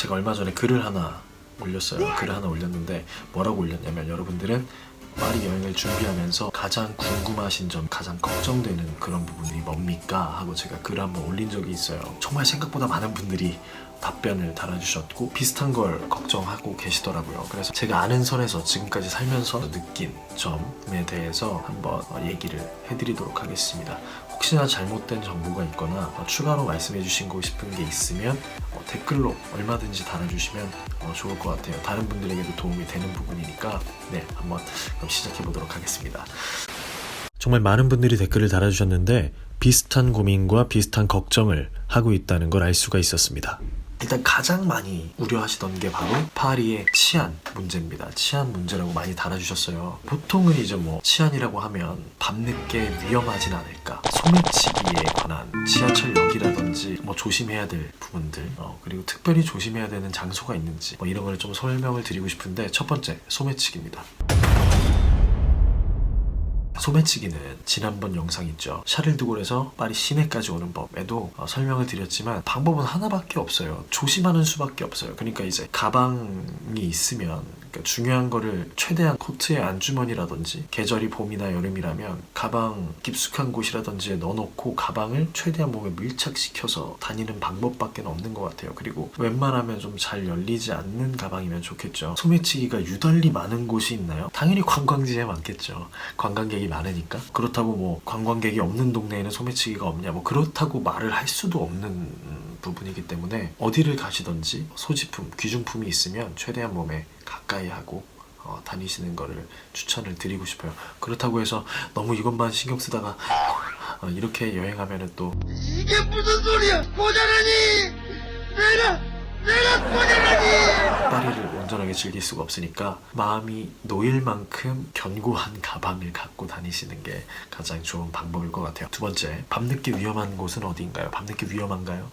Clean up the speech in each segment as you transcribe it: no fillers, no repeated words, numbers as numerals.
제가 얼마 전에 글을 하나 올렸어요. 글을 하나 올렸는데 뭐라고 올렸냐면, 여러분들은 파리 여행을 준비하면서 가장 궁금하신 점, 가장 걱정되는 그런 부분이 뭡니까? 하고 제가 글을 한번 올린 적이 있어요. 정말 생각보다 많은 분들이 답변을 달아주셨고 비슷한 걸 걱정하고 계시더라고요. 그래서 제가 아는 선에서 지금까지 살면서 느낀 점에 대해서 한번 얘기를 해드리도록 하겠습니다. 혹시나 잘못된 정보가 있거나 추가로 말씀해 주시고 싶은 게 있으면 댓글로 얼마든지 달아주시면 좋을 것 같아요. 다른 분들에게도 도움이 되는 부분이니까. 네, 한번 그럼 시작해 보도록 하겠습니다. 정말 많은 분들이 댓글을 달아주셨는데 비슷한 고민과 비슷한 걱정을 하고 있다는 걸 알 수가 있었습니다. 일단 가장 많이 우려하시던 게 바로 파리의 치안 문제입니다. 치안 문제라고 많이 달아주셨어요. 보통은 이제 뭐 치안이라고 하면 밤늦게 위험하진 않을까, 소매치기에 관한 지하철역이라든지 뭐 조심해야 될 부분들, 그리고 특별히 조심해야 되는 장소가 있는지 뭐 이런 걸 좀 설명을 드리고 싶은데, 첫 번째 소매치기입니다. 소매치기는 지난번 영상 있죠, 샤를드골에서 파리 시내까지 오는 법에도 설명을 드렸지만 방법은 하나밖에 없어요. 조심하는 수밖에 없어요. 그러니까 이제 가방이 있으면, 그러니까 중요한 거를 최대한 코트의 안주머니라든지, 계절이 봄이나 여름이라면 가방 깊숙한 곳이라든지에 넣어놓고 가방을 최대한 몸에 밀착시켜서 다니는 방법밖에 없는 것 같아요. 그리고 웬만하면 좀 잘 열리지 않는 가방이면 좋겠죠. 소매치기가 유달리 많은 곳이 있나요? 당연히 관광지에 많겠죠. 관광객이 많으니까. 그렇다고 뭐 관광객이 없는 동네에는 소매치기가 없냐, 뭐 그렇다고 말을 할 수도 없는 부분이기 때문에 어디를 가시던지 소지품, 귀중품이 있으면 최대한 몸에 가까이 하고 다니시는 거를 추천을 드리고 싶어요. 그렇다고 해서 너무 이것만 신경 쓰다가 이렇게 여행하면은 또 이게 무슨 소리야? 고자라니! 내가 고자라니! 파리를 온전하게 즐길 수가 없으니까 마음이 놓일 만큼 견고한 가방을 갖고 다니시는 게 가장 좋은 방법일 것 같아요. 두 번째, 밤늦게 위험한 곳은 어디인가요? 밤늦게 위험한가요?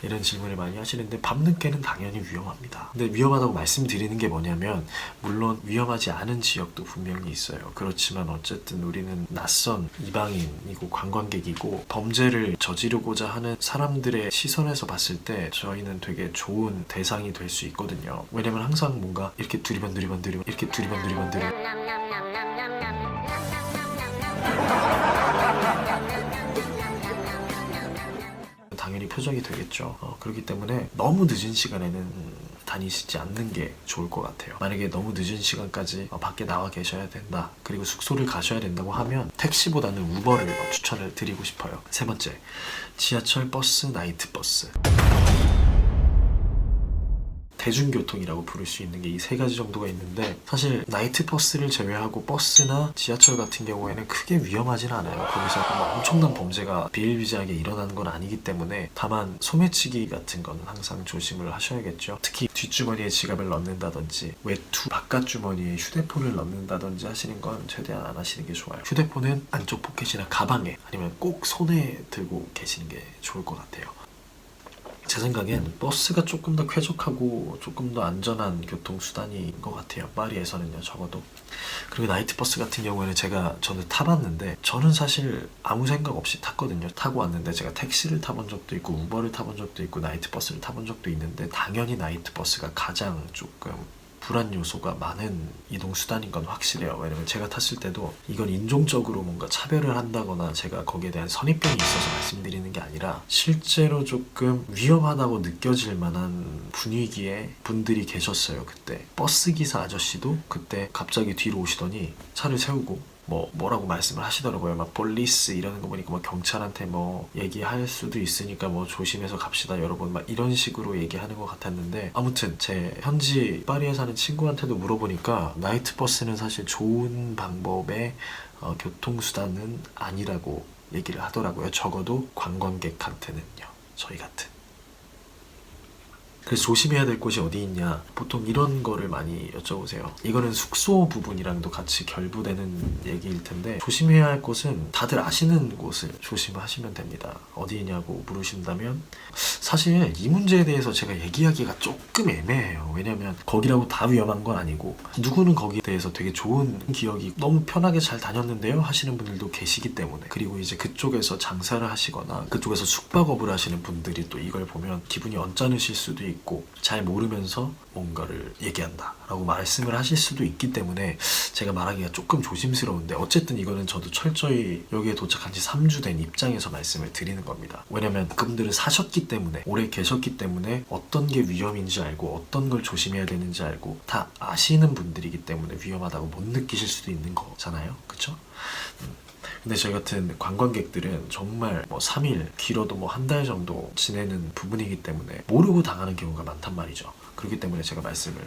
이런 질문을 많이 하시는데 밤늦게는 당연히 위험합니다. 근데 위험하다고 말씀드리는 게 뭐냐면, 물론 위험하지 않은 지역도 분명히 있어요. 그렇지만 어쨌든 우리는 낯선 이방인이고 관광객이고 범죄를 저지르고자 하는 사람들의 시선에서 봤을 때 저희는 되게 좋은 대상이 될 수 있거든요. 왜냐면 항상 뭔가 이렇게 두리번두리번 이렇게 두리번두리번 당연히 표적이 되겠죠. 그렇기 때문에 너무 늦은 시간에는 다니시지 않는 게 좋을 것 같아요. 만약에 너무 늦은 시간까지 밖에 나와 계셔야 된다, 그리고 숙소를 가셔야 된다고 하면 택시보다는 우버를 추천을 드리고 싶어요. 세 번째, 지하철, 버스, 나이트 버스. 대중교통이라고 부를 수 있는 게 이 세 가지 정도가 있는데, 사실 나이트 버스를 제외하고 버스나 지하철 같은 경우에는 크게 위험하진 않아요. 거기서 뭐 엄청난 범죄가 비일비재하게 일어나는 건 아니기 때문에, 다만 소매치기 같은 건 항상 조심을 하셔야겠죠. 특히 뒷주머니에 지갑을 넣는다든지 외투 바깥 주머니에 휴대폰을 넣는다든지 하시는 건 최대한 안 하시는 게 좋아요. 휴대폰은 안쪽 포켓이나 가방에, 아니면 꼭 손에 들고 계시는 게 좋을 것 같아요. 제 생각엔 버스가 조금 더 쾌적하고 조금 더 안전한 교통수단인 것 같아요. 파리에서는요, 적어도. 그리고 나이트 버스 같은 경우에는 저는 타봤는데, 저는 사실 아무 생각 없이 탔거든요. 타고 왔는데 제가 택시를 타본 적도 있고 우버를 타본 적도 있고 나이트 버스를 타본 적도 있는데, 당연히 나이트 버스가 가장 조금 불안 요소가 많은 이동수단인 건 확실해요. 왜냐면 제가 탔을 때도 이건 인종적으로 뭔가 차별을 한다거나 제가 거기에 대한 선입견이 있어서 말씀드리는 게 아니라, 실제로 조금 위험하다고 느껴질 만한 분위기의 분들이 계셨어요. 그때 버스기사 아저씨도 그때 갑자기 뒤로 오시더니 차를 세우고 뭐라고 말씀을 하시더라고요. 막 폴리스 이러는 거 보니까 뭐 경찰한테 뭐 얘기할 수도 있으니까 뭐 조심해서 갑시다 여러분, 막 이런 식으로 얘기하는 것 같았는데, 아무튼 제 현지 파리에 사는 친구한테도 물어보니까 나이트 버스는 사실 좋은 방법의 교통수단은 아니라고 얘기를 하더라고요. 적어도 관광객한테는요, 저희 같은. 그래서 조심해야 될 곳이 어디 있냐, 보통 이런 거를 많이 여쭤보세요. 이거는 숙소 부분이랑도 같이 결부되는 얘기일 텐데, 조심해야 할 곳은 다들 아시는 곳을 조심하시면 됩니다. 어디냐고 물으신다면 사실 이 문제에 대해서 제가 얘기하기가 조금 애매해요. 왜냐면 거기라고 다 위험한 건 아니고, 누구는 거기에 대해서 되게 좋은 기억이, 너무 편하게 잘 다녔는데요 하시는 분들도 계시기 때문에, 그리고 이제 그쪽에서 장사를 하시거나 그쪽에서 숙박업을 하시는 분들이 또 이걸 보면 기분이 언짢으실 수도 있고, 잘 모르면서 뭔가를 얘기한다 라고 말씀을 하실 수도 있기 때문에 제가 말하기가 조금 조심스러운데, 어쨌든 이거는 저도 철저히 여기에 도착한 지 3주 된 입장에서 말씀을 드리는 겁니다. 왜냐면 그분들은 사셨기 때문에, 오래 계셨기 때문에 어떤 게 위험인지 알고 어떤 걸 조심해야 되는지 알고 다 아시는 분들이기 때문에 위험하다고 못 느끼실 수도 있는 거잖아요. 그쵸? 근데 저희 같은 관광객들은 정말 뭐 3일, 길어도 뭐 한 달 정도 지내는 부분이기 때문에 모르고 당하는 경우가 많단 말이죠. 그렇기 때문에 제가 말씀을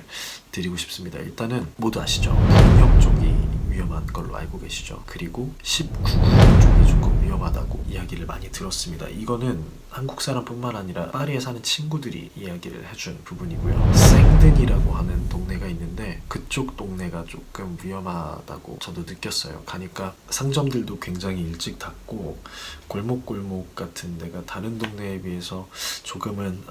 드리고 싶습니다. 일단은 모두 아시죠? 북녘 쪽이 위험한 걸로 알고 계시죠? 그리고 19구 쪽이 조금 위험하다고 이야기를 많이 들었습니다. 이거는 한국 사람뿐만 아니라 파리에 사는 친구들이 이야기를 해준 부분이고요. 생든이라고 하는 동네가 있는데 그쪽 동네가 조금 위험하다고 저도 느꼈어요. 가니까 상점들도 굉장히 일찍 닫고 골목골목 같은 데가 다른 동네에 비해서 조금은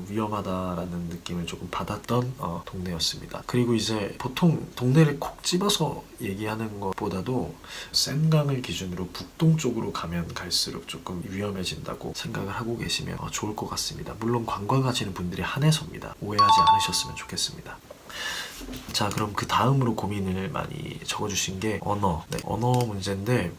위험하다라는 느낌을 조금 받았던 동네였습니다. 그리고 이제 보통 동네를 콕 집어서 얘기하는 것보다도 센강을 기준으로 북동쪽으로 가면 갈수록 조금 위험해진다고 생각을 하고 계시면 좋을 것 같습니다. 물론 관광하시는 분들이 한해서입니다. 오해하지 않으셨으면 좋겠습니다. 자, 그럼 그 다음으로 고민을 많이 적어주신 게 언어. 네, 언어 문제인데,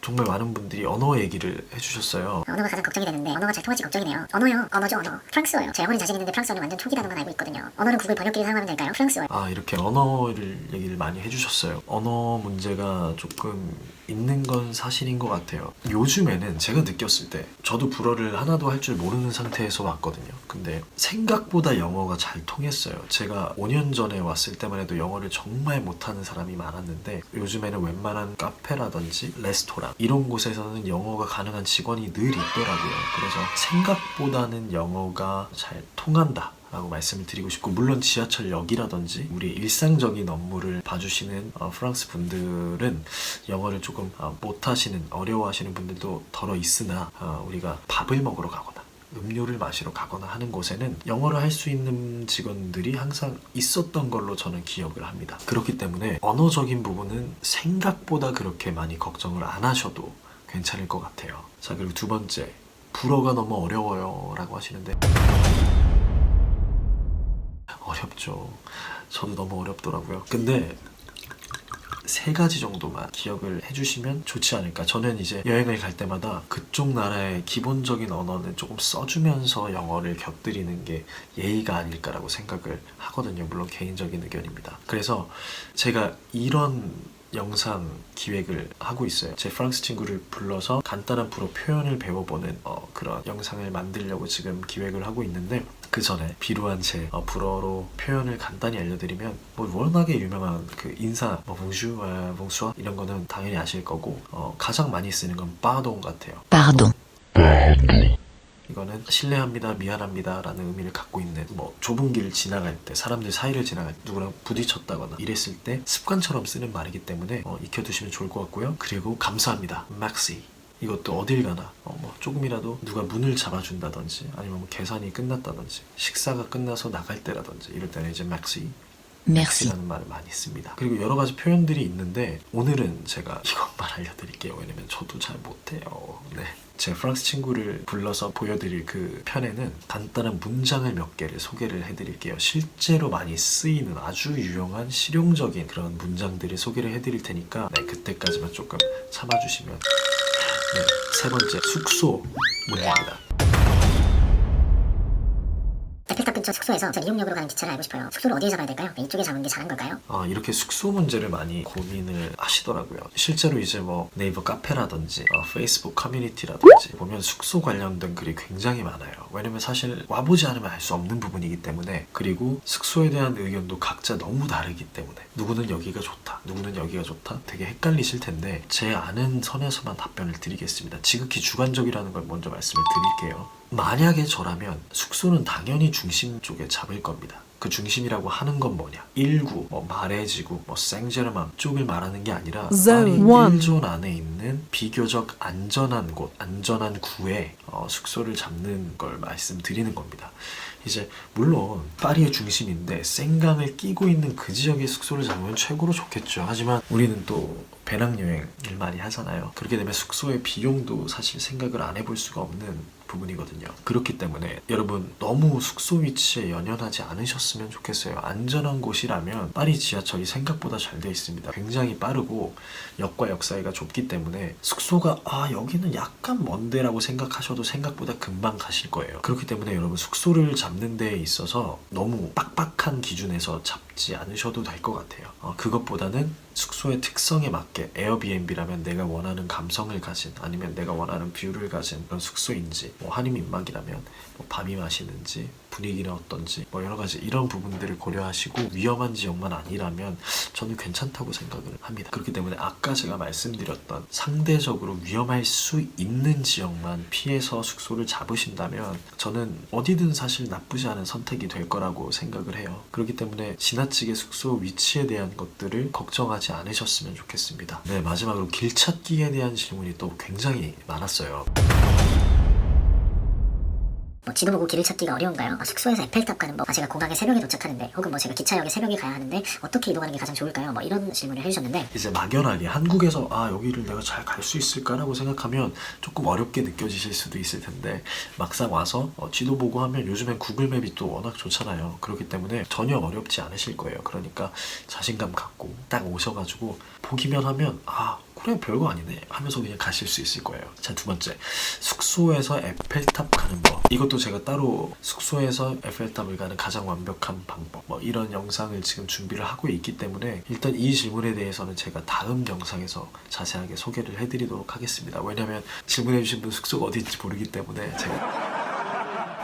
정말 많은 분들이 언어 얘기를 해주셨어요. 언어가 가장 걱정이 되는데 언어가 잘 통할지 걱정이네요. 언어요. 언어죠, 언어. 프랑스어요. 제 영어는 자신 있는데 프랑스어는 완전 초기라는 건 알고 있거든요. 언어는 구글 번역기를 사용하면 될까요? 프랑스어요. 이렇게 언어를 얘기를 많이 해주셨어요. 언어 문제가 조금 있는 건 사실인 것 같아요. 요즘에는 제가 느꼈을 때, 저도 불어를 하나도 할 줄 모르는 상태에서 왔거든요. 근데 생각보다 영어가 잘 통했어요. 제가 5년 전에 왔을 때만 해도 영어를 정말 못하는 사람이 많았는데, 요즘에는 웬만한 카페라든지 레스토랑 이런 곳에서는 영어가 가능한 직원이 늘 있더라고요. 그래서 생각보다는 영어가 잘 통한다 라고 말씀을 드리고 싶고, 물론 지하철역이라든지 우리 일상적인 업무를 봐주시는 프랑스 분들은 영어를 조금 못하시는, 어려워하시는 분들도 덜어 있으나, 우리가 밥을 먹으러 가거나 음료를 마시러 가거나 하는 곳에는 영어를 할 수 있는 직원들이 항상 있었던 걸로 저는 기억을 합니다. 그렇기 때문에 언어적인 부분은 생각보다 그렇게 많이 걱정을 안 하셔도 괜찮을 것 같아요. 자, 그리고 두 번째, 불어가 너무 어려워요 라고 하시는데, 어렵죠. 저도 너무 어렵더라고요. 근데 3가지 정도만 기억을 해주시면 좋지 않을까. 저는 이제 여행을 갈 때마다 그쪽 나라의 기본적인 언어는 조금 써주면서 영어를 곁들이는 게 예의가 아닐까라고 생각을 하거든요. 물론 개인적인 의견입니다. 그래서 제가 이런 영상 기획을 하고 있어요. 제 프랑스 친구를 불러서 간단한 불어 표현을 배워보는 그런 영상을 만들려고 지금 기획을 하고 있는데, 그 전에 비루한 제 불어로 표현을 간단히 알려드리면, 뭐 워낙에 유명한 그 인사, 뭐 bonjour, bonsoir 이런 거는 당연히 아실 거고, 가장 많이 쓰는 건 pardon 같아요. Pardon. 이거는 실례합니다, 미안합니다 라는 의미를 갖고 있는, 뭐 좁은 길 지나갈 때, 사람들 사이를 지나갈 때 누구랑 부딪혔다거나 이랬을 때 습관처럼 쓰는 말이기 때문에 익혀두시면 좋을 것 같고요. 그리고 감사합니다, merci. 이것도 어딜 가나 뭐 조금이라도 누가 문을 잡아준다든지, 아니면 뭐 계산이 끝났다든지, 식사가 끝나서 나갈 때라든지 이럴 때는 이제 merci, Merci. 라는 말을 많이 씁니다. 그리고 여러 가지 표현들이 있는데, 오늘은 제가 이것만 알려드릴게요. 왜냐면 저도 잘 못해요. 네. 제 프랑스 친구를 불러서 보여드릴 그 편에는 간단한 문장을 몇 개를 소개를 해드릴게요. 실제로 많이 쓰이는 아주 유용한 실용적인 그런 문장들을 소개를 해드릴 테니까, 네, 그때까지만 조금 참아주시면. 네, 3번째, 숙소 문제입니다. 에펠탑 근처 근처 숙소에서 전 이용역으로 가는 기차를 알고 싶어요. 숙소를 어디에 잡아야 될까요? 이쪽에 잡은 게 잘한 걸까요? 이렇게 숙소 문제를 많이 고민을 하시더라고요. 실제로 이제 뭐 네이버 카페라든지 페이스북 커뮤니티라든지 보면 숙소 관련된 글이 굉장히 많아요. 왜냐면 사실 와보지 않으면 알 수 없는 부분이기 때문에, 그리고 숙소에 대한 의견도 각자 너무 다르기 때문에 누구는 여기가 좋다, 누구는 여기가 좋다, 되게 헷갈리실 텐데 제 아는 선에서만 답변을 드리겠습니다. 지극히 주관적이라는 걸 먼저 말씀을 드릴게요. 만약에 저라면 숙소는 당연히 중심 쪽에 잡을 겁니다. 그 중심이라고 하는 건 뭐냐? 1구, 마레지구, 생제르맹 쪽을 말하는 게 아니라 파리 1존 안에 있는 비교적 안전한 곳, 안전한 구에 숙소를 잡는 걸 말씀드리는 겁니다. 이제 물론 파리의 중심인데 생강을 끼고 있는 그 지역의 숙소를 잡으면 최고로 좋겠죠. 하지만 우리는 또 배낭여행을 많이 하잖아요. 그렇게 되면 숙소의 비용도 사실 생각을 안 해볼 수가 없는 부분이거든요. 그렇기 때문에 여러분 너무 숙소 위치에 연연하지 않으셨으면 좋겠어요. 안전한 곳이라면 파리 지하철이 생각보다 잘 돼 있습니다. 굉장히 빠르고 역과 역 사이가 좁기 때문에 숙소가 여기는 약간 먼데라고 생각하셔도 생각보다 금방 가실 거예요. 그렇기 때문에 여러분 숙소를 잡는 데에 있어서 너무 빡빡한 기준에서 잡지 않으셔도 될 것 같아요. 그것보다는 숙소의 특성에 맞게 에어비앤비라면 내가 원하는 감성을 가진, 아니면 내가 원하는 뷰를 가진 그런 숙소인지, 한인민박이라면 밤이 마시는지 분위기는 어떤지 여러 가지 이런 부분들을 고려하시고 위험한 지역만 아니라면 저는 괜찮다고 생각을 합니다. 그렇기 때문에 아까 제가 말씀드렸던 상대적으로 위험할 수 있는 지역만 피해서 숙소를 잡으신다면 저는 어디든 사실 나쁘지 않은 선택이 될 거라고 생각을 해요. 그렇기 때문에 지나치게 숙소 위치에 대한 것들을 걱정하지 않으셨으면 좋겠습니다. 네, 마지막으로 길 찾기에 대한 질문이 또 굉장히 많았어요. 지도 보고 길을 찾기가 어려운가요? 숙소에서 에펠탑 가는 법, 제가 공항에 새벽에 도착하는데, 혹은 제가 기차역에 새벽에 가야 하는데 어떻게 이동하는 게 가장 좋을까요? 이런 질문을 해주셨는데, 이제 막연하게 한국에서 여기를 내가 잘 갈 수 있을까라고 생각하면 조금 어렵게 느껴지실 수도 있을 텐데, 막상 와서 지도 보고 하면 요즘엔 구글맵이 또 워낙 좋잖아요. 그렇기 때문에 전혀 어렵지 않으실 거예요. 그러니까 자신감 갖고 딱 오셔가지고 보기만 하면 그래 별거 아니네 하면서 그냥 가실 수 있을 거예요. 자, 두 번째, 숙소에서 에펠탑 가는 법. 이것도 제가 따로 숙소에서 에펠탑을 가는 가장 완벽한 방법 이런 영상을 지금 준비를 하고 있기 때문에 일단 이 질문에 대해서는 제가 다음 영상에서 자세하게 소개를 해드리도록 하겠습니다. 왜냐면 질문해주신 분 숙소가 어디인지 모르기 때문에 제가.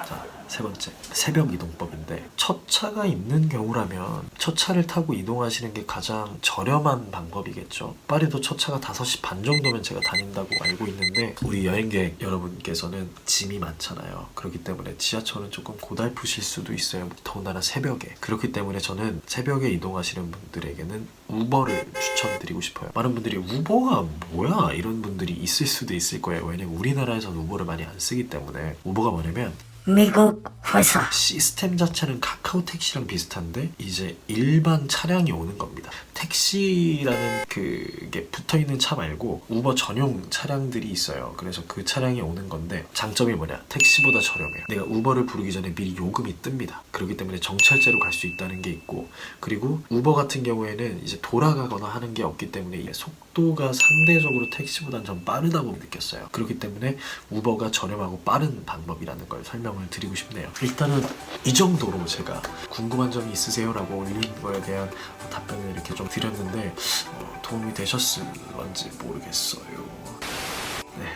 자, 세 번째, 새벽 이동법인데, 첫 차가 있는 경우라면 첫 차를 타고 이동하시는 게 가장 저렴한 방법이겠죠. 파리도 첫 차가 5시 반 정도면 제가 다닌다고 알고 있는데, 우리 여행객 여러분께서는 짐이 많잖아요. 그렇기 때문에 지하철은 조금 고달프실 수도 있어요. 더군다나 새벽에. 그렇기 때문에 저는 새벽에 이동하시는 분들에게는 우버를 추천드리고 싶어요. 많은 분들이 우버가 뭐야? 이런 분들이 있을 수도 있을 거예요. 왜냐면 우리나라에서는 우버를 많이 안 쓰기 때문에. 우버가 뭐냐면 미국 회사. 시스템 자체는 카카오 택시랑 비슷한데 이제 일반 차량이 오는 겁니다. 택시라는 그게 붙어있는 차 말고 우버 전용 차량들이 있어요. 그래서 그 차량이 오는 건데 장점이 뭐냐? 택시보다 저렴해요. 내가 우버를 부르기 전에 미리 요금이 뜹니다. 그렇기 때문에 정찰제로 갈 수 있다는 게 있고, 그리고 우버 같은 경우에는 이제 돌아가거나 하는 게 없기 때문에 속도가 상대적으로 택시보다는 좀 빠르다고 느꼈어요. 그렇기 때문에 우버가 저렴하고 빠른 방법이라는 걸 설명을 드리고 싶네요. 일단은 이 정도로 제가 궁금한 점이 있으세요? 라고 올린 거에 대한 답변을 이렇게 좀 드렸는데 도움이 되셨을런지 모르겠어요. 네,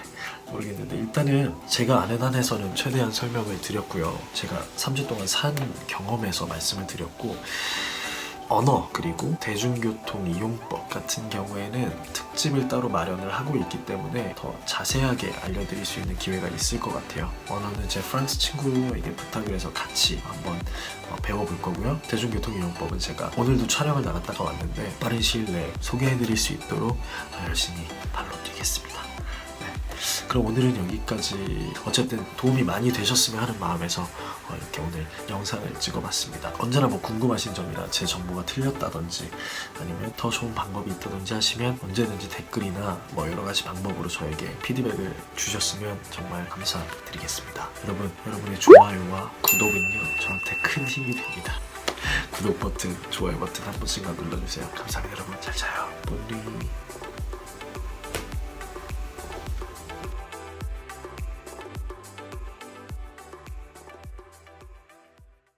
모르겠는데 일단은 제가 아는 한에서는 최대한 설명을 드렸고요. 제가 3주 동안 산 경험에서 말씀을 드렸고, 언어 그리고 대중교통 이용법 같은 경우에는 특집을 따로 마련을 하고 있기 때문에 더 자세하게 알려드릴 수 있는 기회가 있을 것 같아요. 언어는 제 프랑스 친구에게 부탁을 해서 같이 한번 배워볼 거고요. 대중교통 이용법은 제가 오늘도 촬영을 나갔다가 왔는데 빠른 시일 내에 소개해드릴 수 있도록 열심히 발로 뛰겠습니다. 그럼 오늘은 여기까지. 어쨌든 도움이 많이 되셨으면 하는 마음에서 이렇게 오늘 영상을 찍어봤습니다. 언제나 궁금하신 점이나 제 정보가 틀렸다든지 아니면 더 좋은 방법이 있다든지 하시면 언제든지 댓글이나 여러가지 방법으로 저에게 피드백을 주셨으면 정말 감사드리겠습니다. 여러분의 좋아요와 구독은요 저한테 큰 힘이 됩니다. 구독 버튼, 좋아요 버튼 한 번씩만 눌러주세요. 감사합니다. 여러분 잘 자요. 본리.